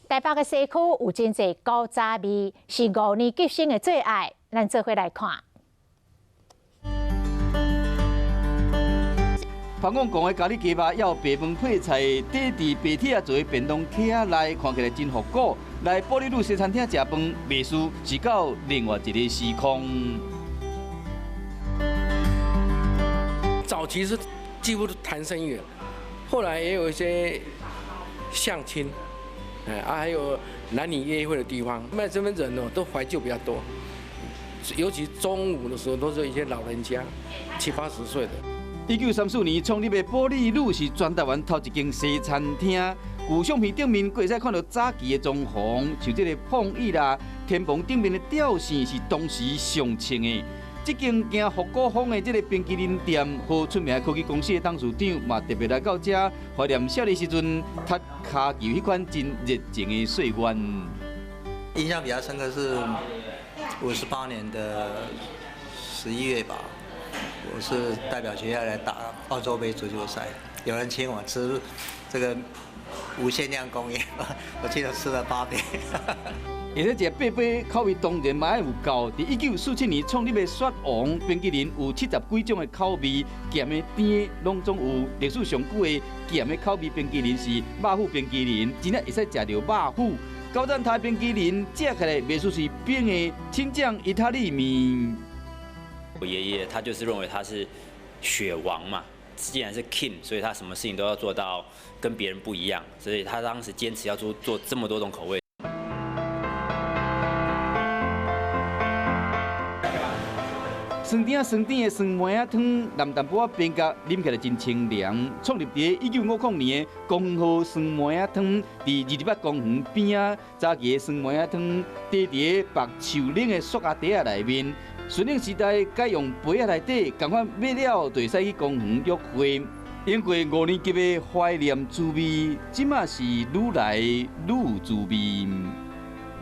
台北嘅西区有真侪古早味，是5年级生嘅最爱。咱做伙来看。芳港讲的咖喱鸡肉，要白饭配菜，底伫白铁做的便当盒仔内，看起来真复古。来玻璃路西餐厅食饭，味素是到另外一个时空。早期是几乎谈生意，后来也有一些相亲，还有男女约会的地方，卖身份证都怀旧比较多，尤其中午的时候都是一些老人家，70、80岁的。1934年创立的玻璃路是全台湾头一间西餐厅。旧相片顶面，可会使看到早期的装潢，像这个碰椅啦，天棚顶面的吊扇是当时上穿的。这间行复古风的这个冰淇淋店，和出名的科技公司的董事长嘛特别来到这，怀念少年时阵踢骹球迄款真热情的岁月。印象比较深刻是58年的11月吧，我是代表学校来打澳洲杯足球赛，有人请我吃这个无限量供应，我记得吃了8杯。而且食8杯口味当然嘛要有够。伫1947年创立的雪王冰淇淋有70几种的口味，咸的、甜的，拢总有。历史上久的咸的口味冰淇淋是肉虎冰淇淋，真正会使食到肉虎。高赞台冰淇淋食起来袂输是冰的青酱意大利面。我爷爷他就是认为他是雪王嘛，既然是 king， 所以他什么事情都要做到跟别人不一样，所以他当时坚持要做这么多种口味。酸甜的酸梅仔汤，蓝淡薄仔边角啉起来真清凉。创立伫1950年的公园号酸梅仔汤，伫28公园边啊，早期的酸梅仔汤滴伫白树林的塑胶袋仔内面。顺应时代，改用杯仔内底，同款买了就会使去公园约会。经过5年级的怀念滋味，即马是愈来愈有滋味。